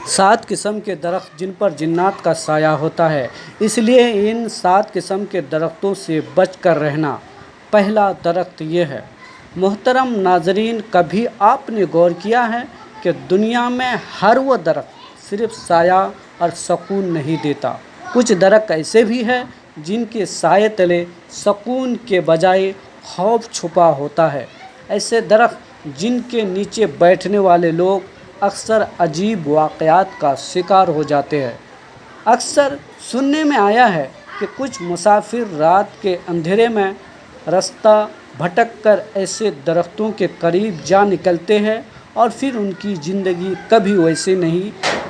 7 قسم کے درخت جن پر جنات کا سایہ ہوتا ہے، اس لیے ان 7 قسم کے درختوں سے بچ کر رہنا۔ پہلا درخت یہ ہے۔ محترم ناظرین، کبھی آپ نے غور کیا ہے کہ دنیا میں ہر وہ درخت صرف سایہ اور سکون نہیں دیتا؟ کچھ درخت ایسے بھی ہیں جن کے سائے تلے سکون کے بجائے خوف چھپا ہوتا ہے۔ ایسے درخت جن کے نیچے بیٹھنے والے لوگ اکثر عجیب واقعات کا شکار ہو جاتے ہیں۔ اکثر سننے میں آیا ہے کہ کچھ مسافر رات کے اندھیرے میں راستہ بھٹک کر ایسے درختوں کے قریب جا نکلتے ہیں اور پھر ان کی زندگی کبھی ویسی نہیں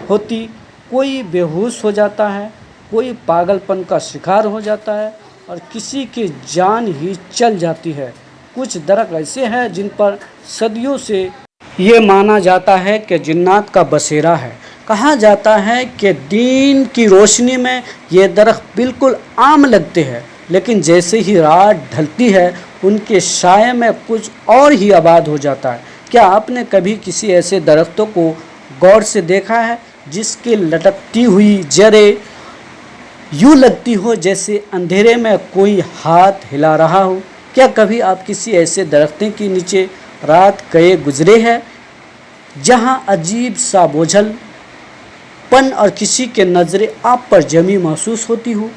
ہوتی۔ کوئی بے ہوش ہو جاتا ہے، کوئی پاگل پن کا شکار ہو جاتا ہے اور کسی کی جان ہی چل جاتی ہے۔ کچھ درخت ایسے ہیں جن پر صدیوں سے یہ مانا جاتا ہے کہ جنات کا بسیرا ہے۔ کہا جاتا ہے کہ دن کی روشنی میں یہ درخت بالکل عام لگتے ہیں، لیکن جیسے ہی رات ڈھلتی ہے ان کے سائے میں کچھ اور ہی آباد ہو جاتا ہے۔ کیا آپ نے کبھی کسی ایسے درختوں کو غور سے دیکھا ہے جس کی لٹکتی ہوئی جڑیں یوں لگتی ہو جیسے اندھیرے میں کوئی ہاتھ ہلا رہا ہو؟ کیا کبھی آپ کسی ایسے درخت کے نیچے رات گئے گزرے ہیں جہاں عجیب سا بوجھل پن اور کسی کے نظریں آپ پر جمی محسوس ہوتی ہو؟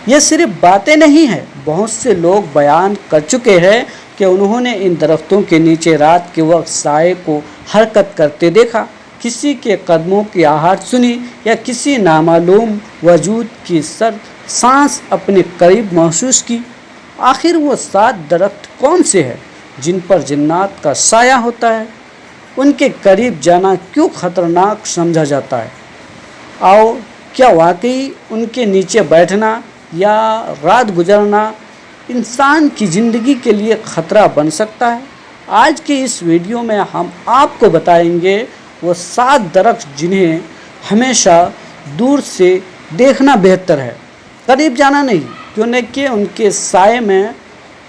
یہ صرف باتیں نہیں ہیں، بہت سے لوگ بیان کر چکے ہیں کہ انہوں نے ان درختوں کے نیچے رات کے وقت سائے کو حرکت کرتے دیکھا، کسی کے قدموں کی آہٹ سنی یا کسی نامعلوم وجود کی سانس اپنے قریب محسوس کی۔ آخر وہ 7 درخت کون سے ہیں جن پر جنات کا سایہ ہوتا ہے؟ ان کے قریب جانا کیوں خطرناک سمجھا جاتا ہے؟ آؤ، کیا واقعی ان کے نیچے بیٹھنا یا رات گزارنا انسان کی زندگی کے لیے خطرہ بن سکتا ہے؟ آج کے اس ویڈیو میں ہم آپ کو بتائیں گے وہ 7 درخت جنہیں ہمیشہ دور سے دیکھنا بہتر ہے، قریب جانا نہیں، کیونکہ ان کے سائے میں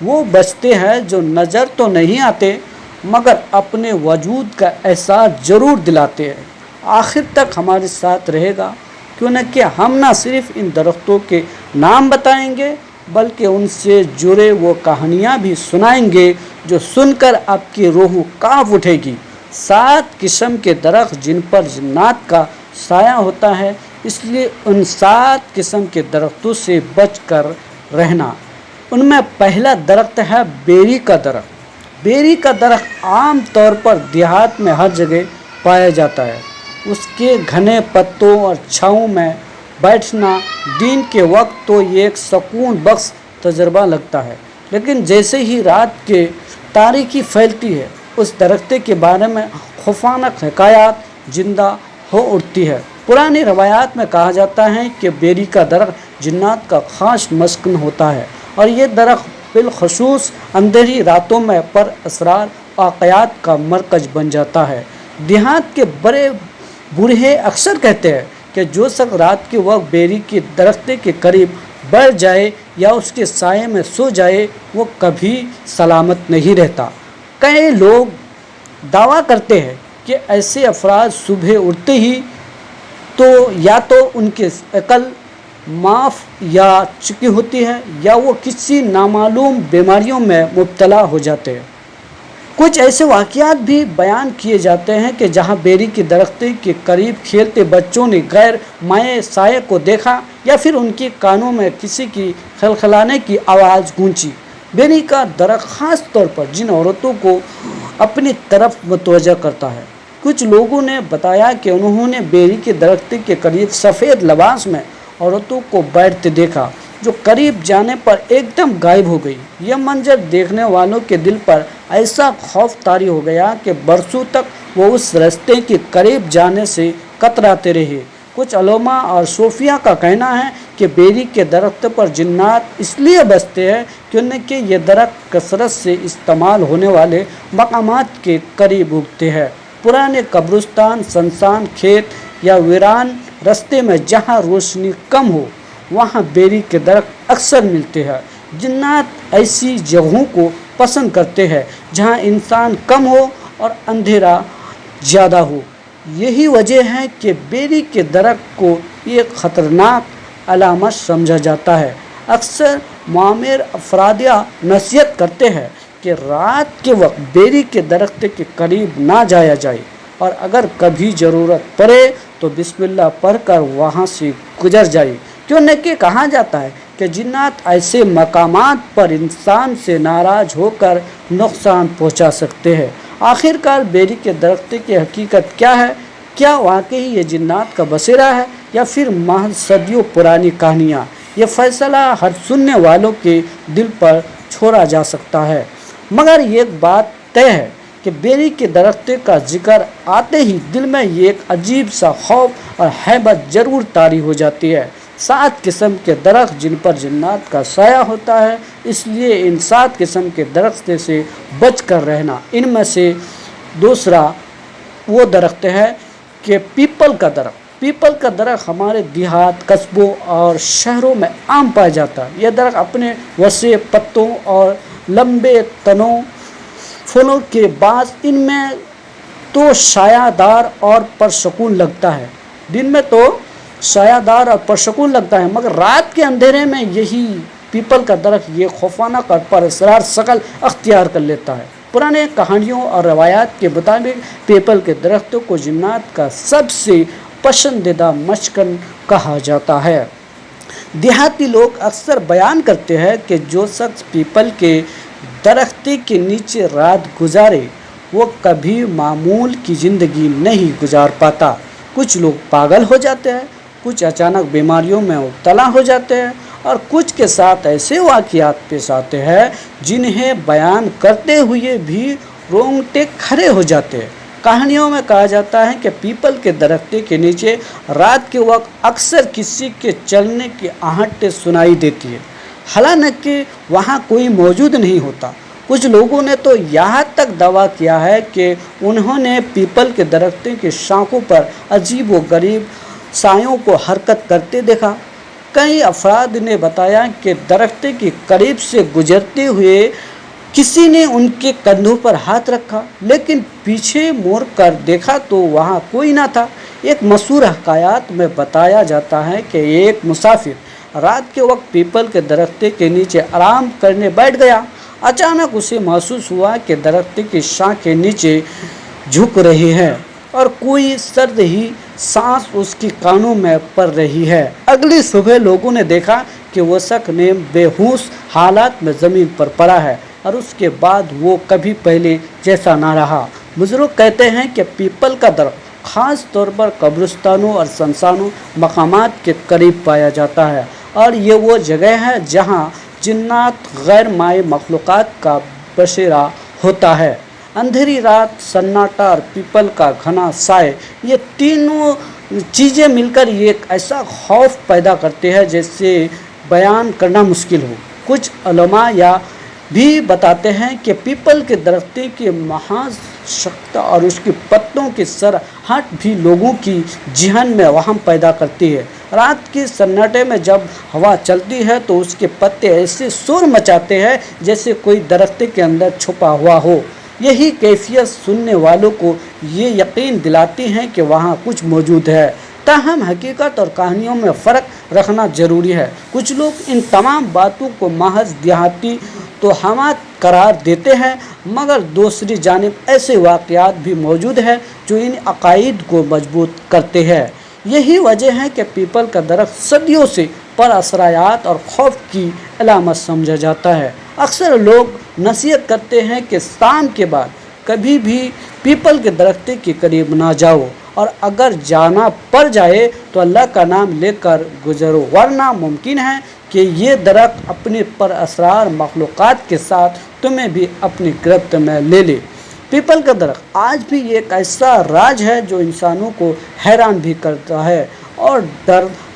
وہ بچتے ہیں جو نظر تو نہیں آتے مگر اپنے وجود کا احساس ضرور دلاتے ہیں۔ آخر تک ہمارے ساتھ رہے گا، کیونکہ ہم نہ صرف ان درختوں کے نام بتائیں گے بلکہ ان سے جڑے وہ کہانیاں بھی سنائیں گے جو سن کر آپ کی روح کانپ اٹھے گی۔ 7 قسم کے درخت جن پر جنات کا سایہ ہوتا ہے، اس لیے ان 7 قسم کے درختوں سے بچ کر رہنا۔ ان میں پہلا درخت ہے بیری کا درخت۔ بیری کا درخت عام طور پر دیہات میں ہر جگہ پایا جاتا ہے۔ اس کے گھنے پتوں اور چھاؤں میں بیٹھنا دن کے وقت تو یہ ایک سکون بخش تجربہ لگتا ہے، لیکن جیسے ہی رات کی تاریکی پھیلتی ہے اس درخت کے بارے میں خوفناک حکایات زندہ ہو اٹھتی ہے۔ پرانی روایات میں کہا جاتا ہے کہ بیری کا درخت جنات کا خاص مسکن ہوتا ہے اور یہ درخت بالخصوص اندھیری راتوں میں پر اسرار واقعات کا مرکز بن جاتا ہے۔ دیہات کے بڑے بوڑھے اکثر کہتے ہیں کہ جو شخص رات کے وقت بیری کے درخت کے قریب بیٹھ جائے یا اس کے سائے میں سو جائے وہ کبھی سلامت نہیں رہتا۔ کئی لوگ دعویٰ کرتے ہیں کہ ایسے افراد صبح اٹھتے ہی یا تو ان کی عقل معاف یا چکی ہوتی ہے یا وہ کسی نامعلوم بیماریوں میں مبتلا ہو جاتے ہیں۔ کچھ ایسے واقعات بھی بیان کیے جاتے ہیں کہ جہاں بیری کے درخت کے قریب کھیلتے بچوں نے غیر مائع سائے کو دیکھا یا پھر ان کے کانوں میں کسی کی کھلکھلانے کی آواز گونجی۔ بیری کا درخت خاص طور پر جن عورتوں کو اپنی طرف متوجہ کرتا ہے۔ کچھ لوگوں نے بتایا کہ انہوں نے بیری کے درخت کے قریب سفید لباس میں عورتوں کو بیٹھتے دیکھا جو قریب جانے پر ایک دم غائب ہو گئی۔ یہ منظر دیکھنے والوں کے دل پر ایسا خوف طاری ہو گیا کہ برسوں تک وہ اس راستے کے قریب جانے سے کتراتے رہے۔ کچھ علماء اور صوفیہ کا کہنا ہے کہ بیری کے درخت پر جنات اس لیے بستے ہیں کیونکہ یہ درخت کثرت سے استعمال ہونے والے مقامات کے قریب اگتے ہیں۔ پرانے قبرستان، سنسان کھیت یا ویران راستے میں جہاں روشنی کم ہو وہاں بیری کے درخت اکثر ملتے ہیں۔ جنات ایسی جگہوں کو پسند کرتے ہیں جہاں انسان کم ہو اور اندھیرا زیادہ ہو۔ یہی وجہ ہے کہ بیری کے درخت کو ایک خطرناک علامت سمجھا جاتا ہے۔ اکثر معمر افرادیہ نصیحت کرتے ہیں کہ رات کے وقت بیری کے درخت کے قریب نہ جایا جائے، اور اگر کبھی ضرورت پڑے تو بسم اللہ پڑھ کر وہاں سے گزر جائے، کیونکہ کہا جاتا ہے کہ جنات ایسے مقامات پر انسان سے ناراض ہو کر نقصان پہنچا سکتے ہیں۔ آخر کار بیری کے درخت کی حقیقت کیا ہے؟ کیا واقعی یہ جنات کا بسیرا ہے یا پھر محض صدیوں پرانی کہانیاں؟ یہ فیصلہ ہر سننے والوں کے دل پر چھوڑا جا سکتا ہے، مگر ایک بات طے ہے کہ بیری کے درخت کا ذکر آتے ہی دل میں ایک عجیب سا خوف اور ہیبت ضرور طاری ہو جاتی ہے۔ 7 قسم کے درخت جن پر جنات کا سایہ ہوتا ہے، اس لیے ان 7 قسم کے درخت سے بچ کر رہنا۔ ان میں سے دوسرا وہ درخت ہے کہ پیپل کا درخت۔ پیپل کا درخت ہمارے دیہات، قصبوں اور شہروں میں عام پایا جاتا ہے۔ یہ درخت اپنے وسیع پتوں اور لمبے تنوں پھولوں کے باعث ان میں تو سایہ دار اور پرسکون لگتا ہے، دن میں تو سایہ دار اور پرسکون لگتا ہے، مگر رات کے اندھیرے میں یہی پیپل کا درخت یہ خوفناک اور پراسرار شکل اختیار کر لیتا ہے۔ پرانے کہانیوں اور روایات کے مطابق پیپل کے درختوں کو جنات کا سب سے پسندیدہ مسکن کہا جاتا ہے۔ دیہاتی لوگ اکثر بیان کرتے ہیں کہ جو شخص پیپل کے درخت کے نیچے رات گزارے وہ کبھی معمول کی زندگی نہیں گزار پاتا۔ کچھ لوگ پاگل ہو جاتے ہیں، کچھ اچانک بیماریوں میں مبتلا ہو جاتے ہیں، اور کچھ کے ساتھ ایسے واقعات پیش آتے ہیں جنہیں بیان کرتے ہوئے بھی رونگٹے کھڑے ہو جاتے ہیں۔ کہانیوں میں کہا جاتا ہے کہ پیپل کے درخت کے نیچے رات کے وقت اکثر کسی کے چلنے کی آہٹیں سنائی دیتی ہے، حالانکہ وہاں کوئی موجود نہیں ہوتا۔ کچھ لوگوں نے تو یہاں تک دعویٰ کیا ہے کہ انہوں نے پیپل کے درخت کی شاخوں پر عجیب و غریب سایوں کو حرکت کرتے دیکھا۔ کئی افراد نے بتایا کہ درخت کے قریب سے گزرتے ہوئے کسی نے ان کے کندھوں پر ہاتھ رکھا، لیکن پیچھے مڑ کر دیکھا تو وہاں کوئی نہ تھا۔ ایک مشہور حکایات میں بتایا جاتا ہے کہ ایک مسافر رات کے وقت پیپل کے درخت کے نیچے آرام کرنے بیٹھ گیا۔ اچانک اسے محسوس ہوا کہ درخت کی شاخ کے نیچے جھک رہی ہے اور کوئی سرد ہی سانس اس کی کانوں میں پڑ رہی ہے۔ اگلی صبح لوگوں نے دیکھا کہ وہ شخص بے ہوش حالات میں زمین پر پڑا ہے، اور اس کے بعد وہ کبھی پہلے جیسا نہ رہا۔ بزرگ کہتے ہیں کہ پیپل کا درخت خاص طور پر قبرستانوں اور شمشان مقامات کے قریب پایا جاتا ہے، اور یہ وہ جگہ ہے جہاں جنات غیر مائع مخلوقات کا بسیرا ہوتا ہے۔ اندھیری رات، سناٹا اور پیپل کا گھنا سایہ، یہ تینوں چیزیں مل کر ایک ایسا خوف پیدا کرتے ہیں جیسے بیان کرنا مشکل ہو۔ کچھ علماء یہ بھی بتاتے ہیں کہ پیپل کے درخت کی محض شکل اور اس کے پتوں کی سرہٹ بھی لوگوں کی ذہن میں وہم پیدا کرتی ہے۔ رات کے سناٹے میں جب ہوا چلتی ہے تو اس کے پتے ایسے شور مچاتے ہیں جیسے کوئی درخت کے اندر چھپا ہوا ہو۔ یہی کیفیت سننے والوں کو یہ یقین دلاتی ہے کہ وہاں کچھ موجود ہے۔ تاہم حقیقت اور کہانیوں میں فرق رکھنا ضروری ہے۔ کچھ لوگ ان تمام باتوں کو محض دیہاتی توہمات قرار دیتے ہیں، مگر دوسری جانب ایسے واقعات بھی موجود ہیں جو ان عقائد کو مضبوط کرتے ہیں۔ یہی وجہ ہے کہ پیپل کا درخت صدیوں سے پر اثرات اور خوف کی علامت سمجھا جاتا ہے۔ اکثر لوگ نصیحت کرتے ہیں کہ شام کے بعد کبھی بھی پیپل کے درخت کے قریب نہ جاؤ، اور اگر جانا پڑ جائے تو اللہ کا نام لے کر گزرو، ورنہ ممکن ہے کہ یہ درخت اپنے پر اسرار مخلوقات کے ساتھ تمہیں بھی اپنی گرفت میں لے لے۔ پیپل کا درخت آج بھی ایک ایسا راز ہے جو انسانوں کو حیران بھی کرتا ہے اور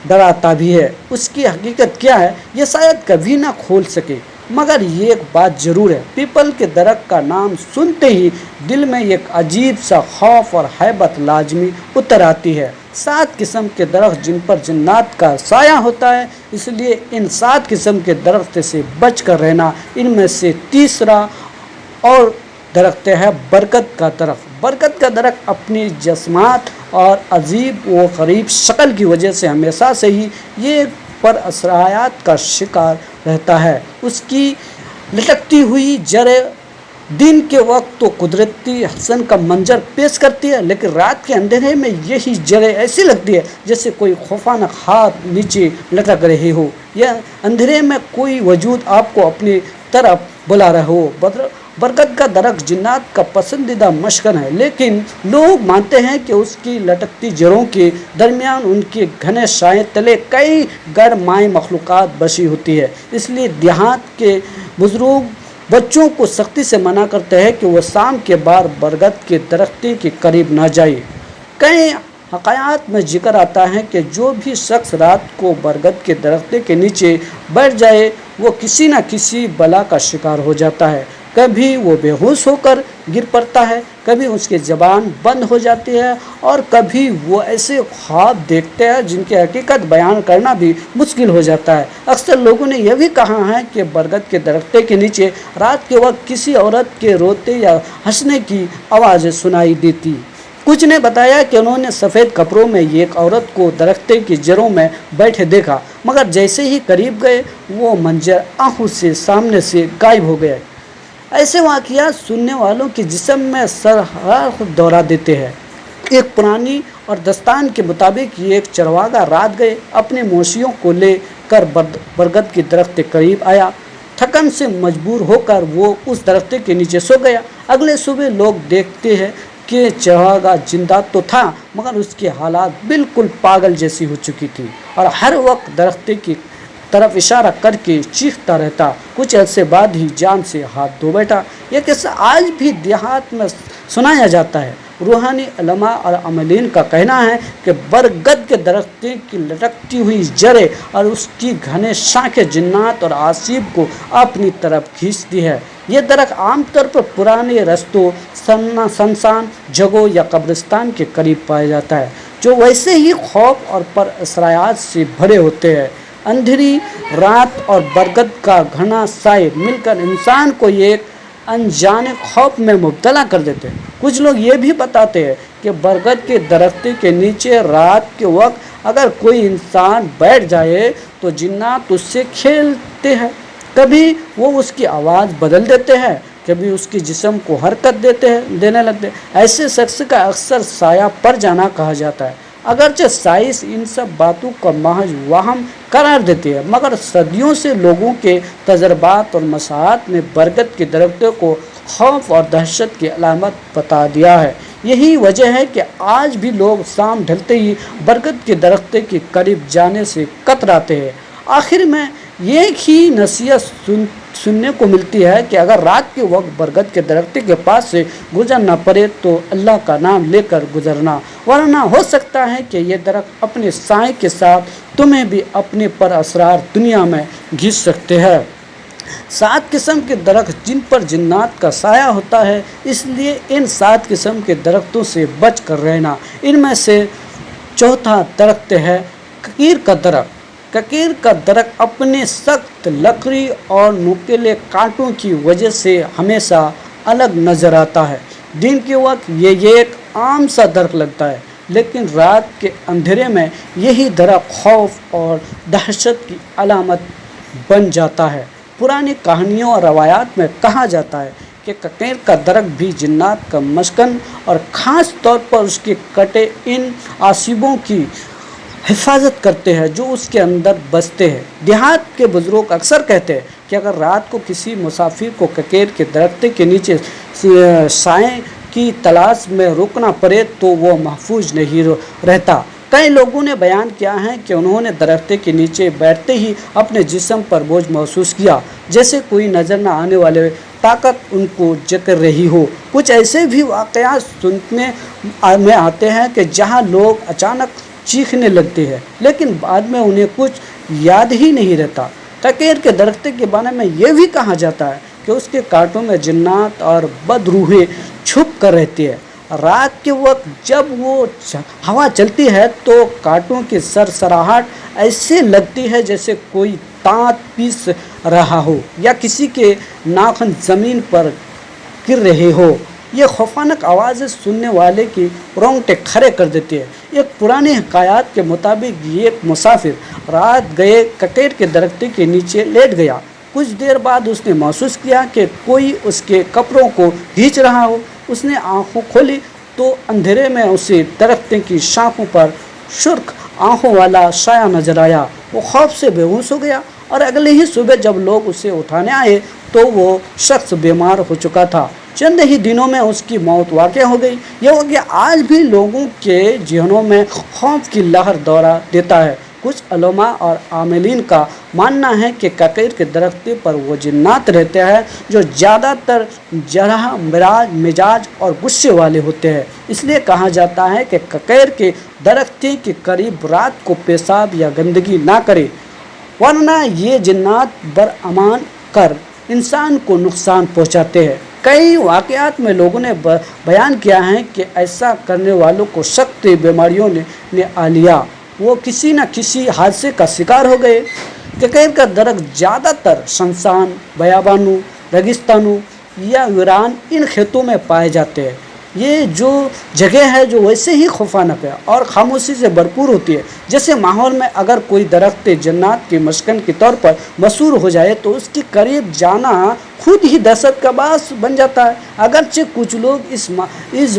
ڈراتا بھی ہے۔ اس کی حقیقت کیا ہے یہ شاید کبھی نہ کھول سکے، مگر یہ ایک بات ضرور ہے، پیپل کے درخت کا نام سنتے ہی دل میں ایک عجیب سا خوف اور ہیبت لازمی اتر آتی ہے۔ 7 قسم کے درخت جن پر جنات کا سایہ ہوتا ہے، اس لیے ان 7 قسم کے درخت سے بچ کر رہنا۔ ان میں سے تیسرا اور درخت ہے برکت کا درخت۔ برگد کا درخت اپنی جسمات اور عجیب و غریب شکل کی وجہ سے ہمیشہ سے ہی یہ پر اثرات کا شکار رہتا ہے۔ اس کی لٹکتی ہوئی جڑیں دن کے وقت تو قدرتی حسن کا منظر پیش کرتی ہے، لیکن رات کے اندھیرے میں یہی جڑیں ایسی لگتی ہے جیسے کوئی خوفناک ہاتھ نیچے لٹک رہے ہو، یا اندھیرے میں کوئی وجود آپ کو اپنی طرف بلا رہا ہو۔ برگد کا درخت جنات کا پسندیدہ مسکن ہے، لیکن لوگ مانتے ہیں کہ اس کی لٹکتی جڑوں کے درمیان ان کے گھنے سائے تلے کئی غیر مائع مخلوقات بسی ہوتی ہے۔ اس لیے دیہات کے بزرگ بچوں کو سختی سے منع کرتے ہیں کہ وہ شام کے بعد برگد کے درخت کے قریب نہ جائے۔ کئی حکایات میں ذکر آتا ہے کہ جو بھی شخص رات کو برگد کے درخت کے نیچے بیٹھ جائے وہ کسی نہ کسی بلا کا شکار ہو جاتا ہے۔ کبھی وہ بے ہوش ہو کر گر پڑتا ہے، کبھی اس کی زبان بند ہو جاتی ہے، اور کبھی وہ ایسے خواب دیکھتے ہیں جن کی حقیقت بیان کرنا بھی مشکل ہو جاتا ہے۔ اکثر لوگوں نے یہ بھی کہا ہے کہ برگد کے درخت کے نیچے رات کے وقت کسی عورت کے روتے یا ہنسنے کی آوازیں سنائی دیتی۔ کچھ نے بتایا کہ انہوں نے سفید کپڑوں میں ایک عورت کو درخت کی جڑوں میں بیٹھے دیکھا، مگر جیسے ہی قریب گئے وہ منظر آنکھوں سے سامنے سے غائب ہو گیا۔ ایسے واقعات سننے والوں کے جسم میں سرحال دورہ دیتے ہیں۔ ایک پرانی اور داستان کے مطابق ایک چرواہا رات گئے اپنے مویشیوں کو لے کر برگد کے درخت کے قریب آیا۔ تھکن سے مجبور ہو کر وہ اس درخت کے نیچے سو گیا۔ اگلے صبح لوگ دیکھتے ہیں کہ چرواہا زندہ تو تھا، مگر اس کی حالت بالکل پاگل جیسی ہو چکی تھی اور ہر وقت درخت کی طرف اشارہ کر کے چیختا رہتا۔ کچھ عرصے بعد ہی جان سے ہاتھ دھو بیٹھا۔ یہ قصہ آج بھی دیہات میں سنایا جاتا ہے۔ روحانی علماء اور عاملین کا کہنا ہے کہ برگد کے درخت کی لٹکتی ہوئی جڑیں اور اس کی گھنے شاخیں جنات اور عصیب کو اپنی طرف کھینچتی ہے۔ یہ درخت عام طور پر پرانے رستوں، سنسان جگہوں یا قبرستان کے قریب پایا جاتا ہے، جو ویسے ہی خوف اور پر اثرات سے بھرے ہوتے ہیں۔ اندھیری رات اور برگد کا گھنا سائے مل کر انسان کو ایک انجانے خوف میں مبتلا کر دیتے ہیں۔ کچھ لوگ یہ بھی بتاتے ہیں کہ برگد کے درخت کے نیچے رات کے وقت اگر کوئی انسان بیٹھ جائے تو جنات اس سے کھیلتے ہیں، کبھی وہ اس کی آواز بدل دیتے ہیں، کبھی اس کے جسم کو حرکت دینے لگتے ہیں۔ ایسے شخص کا اکثر سایہ پڑ جانا کہا جاتا ہے۔ اگرچہ سائنس ان سب باتوں کو محض وہم قرار دیتی ہے، مگر صدیوں سے لوگوں کے تجربات اور مشاہدات نے برگد کے درختوں کو خوف اور دہشت کی علامت بتا دیا ہے۔ یہی وجہ ہے کہ آج بھی لوگ شام ڈھلتے ہی برگد کے درخت کے قریب جانے سے کتراتے ہیں۔ آخر میں ایک ہی نصیحت سننے کو ملتی ہے کہ اگر رات کے وقت برگد کے درخت کے پاس سے گزرنا پڑے تو اللہ کا نام لے کر گزرنا، ورنہ ہو سکتا ہے کہ یہ درخت اپنے سائے کے ساتھ تمہیں بھی اپنے پر اسرار دنیا میں گھسیٹ سکتے ہیں۔ 7 قسم کے درخت جن پر جنات کا سایہ ہوتا ہے، اس لیے ان 7 قسم کے درختوں سے بچ کر رہنا۔ ان میں سے چوتھا درخت ہے ککیر کا درخت۔ ککیر کا درخت اپنے سخت لکڑی اور نوکیلے کانٹوں کی وجہ سے ہمیشہ الگ نظر آتا ہے۔ دن کے وقت یہ ایک عام سا درخت لگتا ہے، لیکن رات کے اندھیرے میں یہی درخت خوف اور دہشت کی علامت بن جاتا ہے۔ پرانی کہانیوں اور روایات میں کہا جاتا ہے کہ ککیر کا درخت بھی جنات کا مسکن اور خاص طور پر اس کے کٹے ان عصیبوں کی حفاظت کرتے ہیں جو اس کے اندر بستے ہیں۔ دیہات کے بزرگ اکثر کہتے ہیں کہ اگر رات کو کسی مسافر کو ککیر کے درخت کے نیچے سائے کی تلاش میں رکنا پڑے تو وہ محفوظ نہیں رہتا۔ کئی لوگوں نے بیان کیا ہے کہ انہوں نے درخت کے نیچے بیٹھتے ہی اپنے جسم پر بوجھ محسوس کیا، جیسے کوئی نظر نہ آنے والے طاقت ان کو جکڑ رہی ہو۔ کچھ ایسے بھی واقعات سننے میں آتے ہیں کہ جہاں لوگ اچانک چیخنے لگتے ہیں، لیکن بعد میں انہیں کچھ یاد ہی نہیں رہتا۔ ککیر کے درخت کے بارے میں یہ بھی کہا جاتا ہے کہ اس کے کانٹوں میں جنات اور بد روحیں چھپ کر رہتی ہیں۔ رات کے وقت جب وہ ہوا چلتی ہے تو کانٹوں کی سرسراہٹ ایسے لگتی ہے جیسے کوئی دانت پیس رہا ہو یا کسی کے ناخن زمین پر گر رہے ہو۔ یہ خوفناک آوازیں سننے والے کی رونگٹے کھڑے کر دیتی ہے۔ ایک پرانی حکایات کے مطابق ایک مسافر رات گئے ککیر کے درخت کے نیچے لیٹ گیا۔ کچھ دیر بعد اس نے محسوس کیا کہ کوئی اس کے کپڑوں کو کھینچ رہا ہو۔ اس نے آنکھوں کھولی تو اندھیرے میں اسے درخت کی شاخوں پر سرخ آنکھوں والا سایہ نظر آیا۔ وہ خوف سے بے ہوش ہو گیا اور اگلے ہی صبح جب لوگ اسے اٹھانے آئے تو وہ شخص بیمار ہو چکا تھا۔ چند ہی دنوں میں اس کی موت واقع ہو گئی۔ یہ واقعہ آج بھی لوگوں کے ذہنوں میں خوف کی لہر دورہ دیتا ہے۔ کچھ علماء اور عاملین کا ماننا ہے کہ ککیر کے درخت پر وہ جنات رہتے ہیں جو زیادہ تر جرح مزاج اور غصے والے ہوتے ہیں۔ اس لیے کہا جاتا ہے کہ ککیر کے درخت کے قریب رات کو پیشاب یا گندگی نہ کرے، ورنہ یہ جنات برامان کر انسان کو نقصان پہنچاتے ہیں۔ کئی واقعات میں لوگوں نے بیان کیا ہے کہ ایسا کرنے والوں کو سخت بیماریوں نے آ لیا، وہ کسی نہ کسی حادثے کا شکار ہو گئے۔ ککیر کا درخت زیادہ تر سنسان بیابانوں، ریگستانوں یا ویران ان خطوں میں پائے جاتے ہیں۔ یہ جو جگہ ہے جو ویسے ہی خوفناک ہے اور خاموشی سے بھرپور ہوتی ہے۔ جیسے ماحول میں اگر کوئی درخت جنات کی مسکن کے طور پر مشہور ہو جائے تو اس کے قریب جانا خود ہی دہشت کا باعث بن جاتا ہے۔ اگرچہ کچھ لوگ اس محض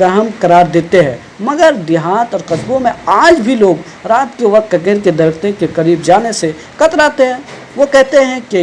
وہم قرار دیتے ہیں، مگر دیہات اور قصبوں میں آج بھی لوگ رات کے وقت ککیر کے درخت کے قریب جانے سے کتراتے ہیں۔ وہ کہتے ہیں کہ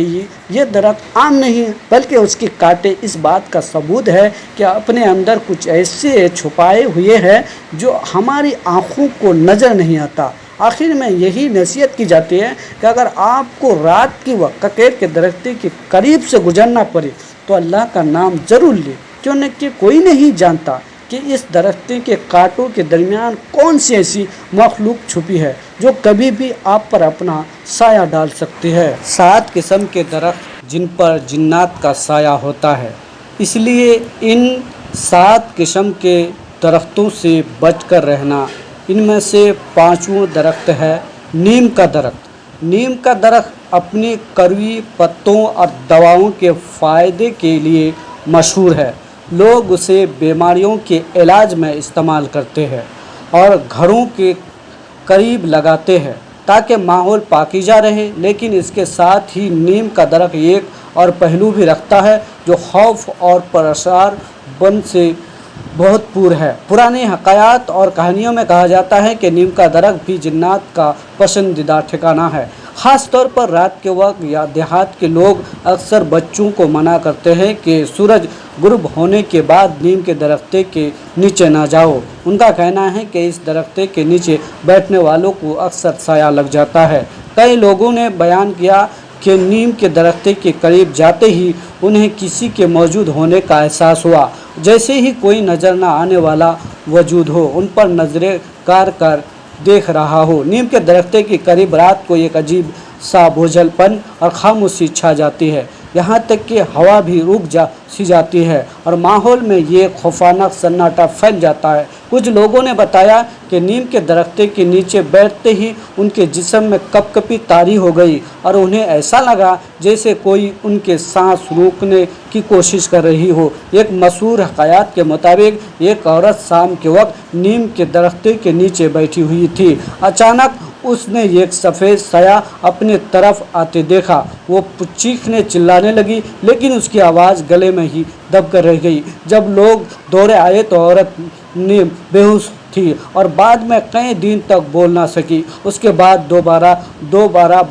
یہ درخت عام نہیں ہے بلکہ اس کے کانٹے اس بات کا ثبوت ہے کہ اپنے اندر کچھ ایسے چھپائے ہوئے ہیں جو ہماری آنکھوں کو نظر نہیں آتا۔ آخر میں یہی نصیحت کی جاتی ہے کہ اگر آپ کو رات کی وقت ککیر کے درخت کے قریب سے گزرنا پڑے تو اللہ کا نام ضرور لے، کیونکہ کوئی نہیں جانتا کہ اس درخت کے کانٹوں کے درمیان کون سی ایسی مخلوق چھپی ہے جو کبھی بھی آپ پر اپنا سایہ ڈال سکتی ہے۔ 7 قسم کے درخت جن پر جنات کا سایہ ہوتا ہے، اس لیے ان 7 قسم کے درختوں سے بچ کر رہنا۔ ان میں سے 5واں درخت ہے نیم کا درخت۔ نیم کا درخت اپنی کڑوی پتوں اور دواؤں کے فائدے کے لیے مشہور ہے۔ لوگ اسے بیماریوں کے علاج میں استعمال کرتے ہیں اور گھروں کے قریب لگاتے ہیں تاکہ ماحول پاکیزہ رہے، لیکن اس کے ساتھ ہی نیم کا درخت ایک اور پہلو بھی رکھتا ہے جو خوف اور پراسرار بن سے بہت پور ہے۔ پرانے حکایات اور کہانیوں میں کہا جاتا ہے کہ نیم کا درخت بھی جنات کا پسندیدہ ٹھکانہ ہے۔ خاص طور پر رات کے وقت یا دیہات کے لوگ اکثر بچوں کو منع کرتے ہیں کہ سورج غروب ہونے کے بعد نیم کے درخت کے نیچے نہ جاؤ۔ ان کا کہنا ہے کہ اس درخت کے نیچے بیٹھنے والوں کو اکثر سایہ لگ جاتا ہے۔ کئی لوگوں نے بیان کیا کہ نیم کے درخت کے قریب جاتے ہی انہیں کسی کے موجود ہونے کا احساس ہوا، جیسے ہی کوئی نظر نہ آنے والا وجود ہو ان پر نظریں کار کر دیکھ رہا ہو۔ نیم کے درخت کے قریب رات کو ایک عجیب سا بوجھل پن اور خاموشی چھا جاتی ہے، یہاں تک کہ ہوا بھی رک جاتی ہے اور ماحول میں یہ خوفناک سناٹا پھیل جاتا ہے۔ کچھ لوگوں نے بتایا کہ نیم کے درخت کے نیچے بیٹھتے ہی ان کے جسم میں کپ کپی طاری ہو گئی اور انہیں ایسا لگا جیسے کوئی ان کے سانس روکنے کی کوشش کر رہی ہو۔ ایک مشہور حکایات کے مطابق ایک عورت شام کے وقت نیم کے درخت کے نیچے بیٹھی ہوئی تھی۔ اچانک اس نے ایک سفید سایہ اپنے طرف آتے دیکھا۔ وہ چیخنے چلانے لگی لیکن اس کی آواز گلے میں ہی دب کر رہ گئی۔ جب لوگ دوڑے آئے تو عورت بے ہوش تھی اور بعد میں کئی دن تک بول نہ سکی۔ اس کے بعد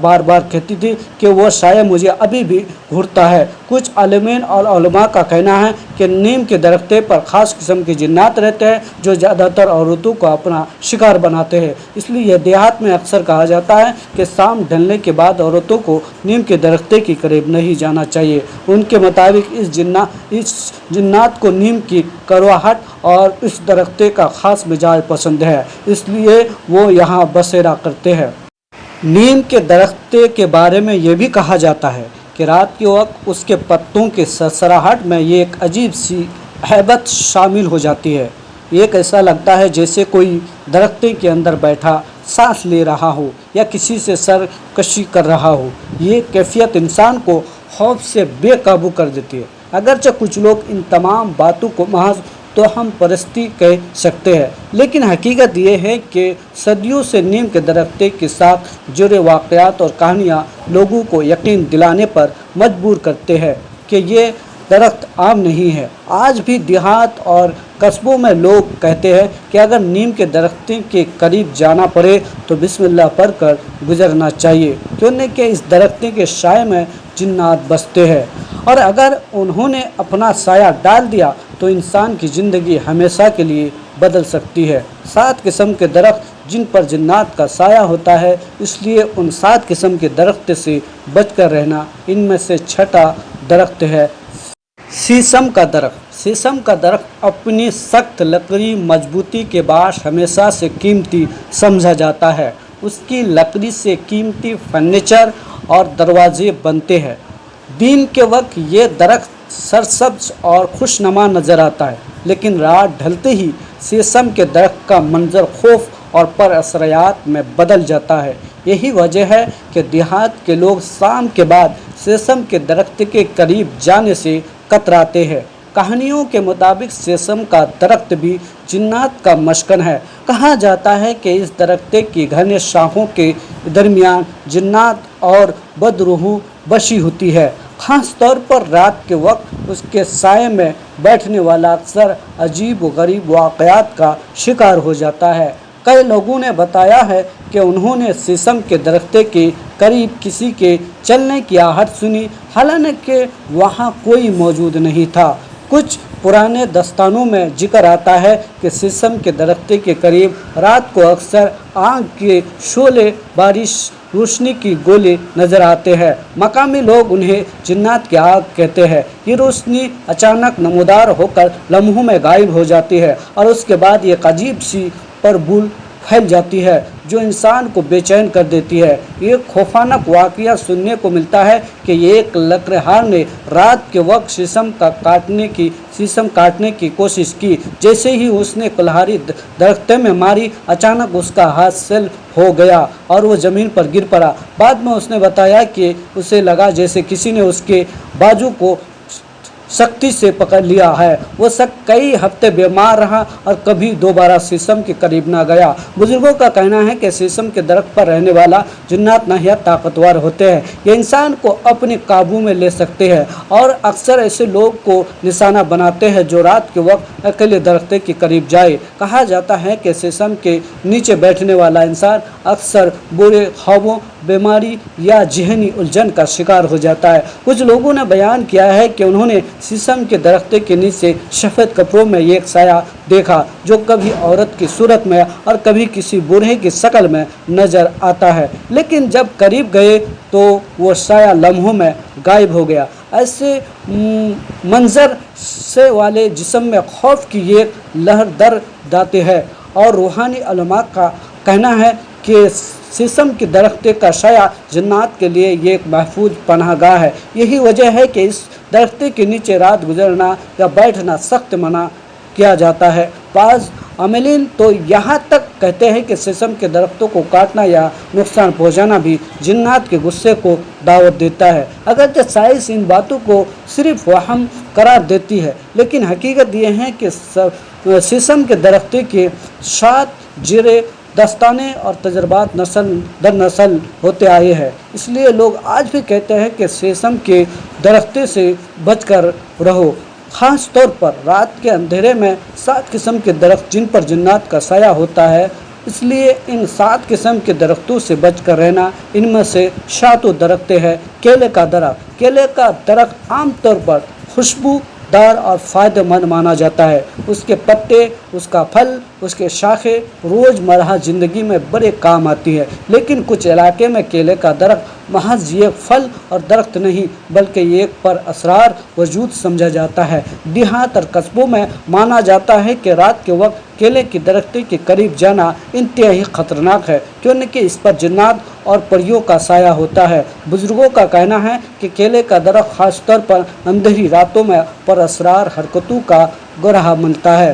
بار بار کہتی تھی کہ وہ سایہ مجھے ابھی بھی گھورتا ہے۔ کچھ عالمین اور علماء کا کہنا ہے کہ نیم کے درخت پر خاص قسم کے جنات رہتے ہیں جو زیادہ تر عورتوں کو اپنا شکار بناتے ہیں۔ اس لیے دیہات میں اکثر کہا جاتا ہے کہ شام ڈھلنے کے بعد عورتوں کو نیم کے درخت کے قریب نہیں جانا چاہیے۔ ان کے مطابق اس جنات کو نیم کی کڑواہٹ اور اس درخت کا خاص مزاج پسند ہے، اس لیے وہ یہاں بسیرا کرتے ہیں۔ نیم کے درخت کے بارے میں یہ بھی کہا جاتا ہے کہ رات کے وقت اس کے پتوں کے سرسراہٹ میں ایک عجیب سی ہیبت شامل ہو جاتی ہے۔ ایک ایسا لگتا ہے جیسے کوئی درخت کے اندر بیٹھا سانس لے رہا ہو یا کسی سے سرکشی کر رہا ہو۔ یہ کیفیت انسان کو خوف سے بے قابو کر دیتی ہے۔ اگرچہ کچھ لوگ ان تمام باتوں کو محض توہم پرستی کہہ سکتے ہیں، لیکن حقیقت یہ ہے کہ صدیوں سے نیم کے درخت کے ساتھ جڑے واقعات اور کہانیاں لوگوں کو یقین دلانے پر مجبور کرتے ہیں کہ یہ درخت عام نہیں ہے۔ آج بھی دیہات اور قصبوں میں لوگ کہتے ہیں کہ اگر نیم کے درخت کے قریب جانا پڑے تو بسم اللہ پڑھ کر گزرنا چاہیے، کیونکہ اس درخت کے سائے میں جنات بستے ہیں، اور اگر انہوں نے اپنا سایہ ڈال دیا تو انسان کی زندگی ہمیشہ کے لیے بدل سکتی ہے۔ 7 قسم کے درخت جن پر جنات کا سایہ ہوتا ہے، اس لیے ان 7 قسم کے درخت سے بچ کر رہنا۔ ان میں سے چھٹا درخت ہے سیسم کا درخت۔ سیسم کا درخت اپنی سخت لکڑی مضبوطی کے باعث ہمیشہ سے قیمتی سمجھا جاتا ہے۔ اس کی لکڑی سے قیمتی فرنیچر اور دروازے بنتے ہیں۔ دن کے وقت یہ درخت سرسبز اور خوشنما نظر آتا ہے، لیکن رات ڈھلتے ہی سیسم کے درخت کا منظر خوف اور پر اثرات میں بدل جاتا ہے۔ یہی وجہ ہے کہ دیہات کے لوگ شام کے بعد سیسم کے درخت کے قریب جانے سے کتراتے ہیں۔ کہانیوں کے مطابق سیسم کا درخت بھی جنات کا مسکن ہے۔ کہا جاتا ہے کہ اس درخت کی گھنے شاخوں کے درمیان جنات اور بدروحوں بسی ہوتی ہے۔ خاص طور پر رات کے وقت اس کے سائے میں بیٹھنے والا اکثر عجیب و غریب واقعات کا شکار ہو جاتا ہے۔ کئی لوگوں نے بتایا ہے کہ انہوں نے سیسم کے درخت کے قریب کسی کے چلنے کی آہٹ سنی، حالانکہ وہاں کوئی موجود نہیں تھا۔ کچھ پرانے داستانوں میں ذکر آتا ہے کہ سیسم کے درخت کے قریب رات کو اکثر آگ کے شعلے، بارش، روشنی کی گولے نظر آتے ہیں۔ مقامی لوگ انہیں جنات کی آگ کہتے ہیں۔ یہ روشنی اچانک نمودار ہو کر لمحوں میں غائب ہو جاتی ہے، اور اس کے بعد ایک عجیب سی پربھول پھیل جاتی ہے جو انسان کو بے چین کر دیتی ہے۔ ایک خوفناک واقعہ سننے کو ملتا ہے کہ ایک لکڑہار نے رات کے وقت سیسم کاٹنے کی کوشش کی۔ جیسے ہی اس نے کلہاڑی درخت میں ماری، اچانک اس کا ہاتھ سیل ہو گیا اور وہ زمین پر گر پڑا۔ بعد میں اس نے بتایا کہ اسے لگا جیسے کسی نے اس کے بازو کو سختی سے پکڑ لیا ہے۔ وہ شخص کئی ہفتے بیمار رہا اور کبھی دوبارہ سیسم کے قریب نہ گیا۔ بزرگوں کا کہنا ہے کہ سیسم کے درخت پر رہنے والا جنات نہایت طاقتور ہوتے ہیں۔ یہ انسان کو اپنے قابو میں لے سکتے ہیں اور اکثر ایسے لوگ کو نشانہ بناتے ہیں جو رات کے وقت اکیلے درخت کے قریب جائے۔ کہا جاتا ہے کہ سیسم کے نیچے بیٹھنے والا انسان اکثر برے خوابوں، بیماری یا ذہنی الجھن کا شکار ہو جاتا ہے۔ کچھ لوگوں نے بیان کیا ہے کہ انہوں نے سیسم کے درخت کے نیچے سفید کپڑوں میں ایک سایہ دیکھا جو کبھی عورت کی صورت میں اور کبھی کسی بوڑھے کی شکل میں نظر آتا ہے، لیکن جب قریب گئے تو وہ سایہ لمحوں میں غائب ہو گیا۔ ایسے منظر سے والے جسم میں خوف کی ایک لہر در جاتی ہے، اور روحانی علماء کا کہنا ہے کہ سیسم کے درخت کا سایہ جنات کے لیے ایک محفوظ پناہ گاہ ہے۔ یہی وجہ ہے کہ اس درخت کے نیچے رات گزرنا یا بیٹھنا سخت منع کیا جاتا ہے۔ بعض عاملین تو یہاں تک کہتے ہیں کہ سیسم کے درختوں کو کاٹنا یا نقصان پہنچانا بھی جنات کے غصے کو دعوت دیتا ہے۔ اگرچہ سائنس ان باتوں کو صرف وہم قرار دیتی ہے، لیکن حقیقت یہ ہے کہ سیسم کے درخت کے ساتھ جڑے داستانیں اور تجربات نسل در نسل ہوتے آئے ہیں۔ اس لیے لوگ آج بھی کہتے ہیں کہ سیسم کے درخت سے بچ کر رہو، خاص طور پر رات کے اندھیرے میں۔ 7 قسم کے درخت جن پر جنات کا سایہ ہوتا ہے، اس لیے ان 7 قسم کے درختوں سے بچ کر رہنا۔ ان میں سے 7 درخت ہیں۔ کیلے کا درخت۔ کیلے کا درخت عام طور پر خوشبو دار اور فائدہ مند مانا جاتا ہے۔ اس کے پتے، اس کا پھل، اس کے شاخیں روزمرہ زندگی میں بڑے کام آتی ہے، لیکن کچھ علاقے میں کیلے کا درخت محض ایک پھل اور درخت نہیں بلکہ ایک پر اسرار وجود سمجھا جاتا ہے۔ دیہات اور قصبوں میں مانا جاتا ہے کہ رات کے وقت کیلے کے درخت کے قریب جانا انتہائی خطرناک ہے، کیونکہ اس پر جنات اور پریوں کا سایہ ہوتا ہے۔ بزرگوں کا کہنا ہے کہ کیلے کا درخت خاص طور پر اندھیری راتوں میں پر اسرار حرکتوں کا گواہ ملتا ہے۔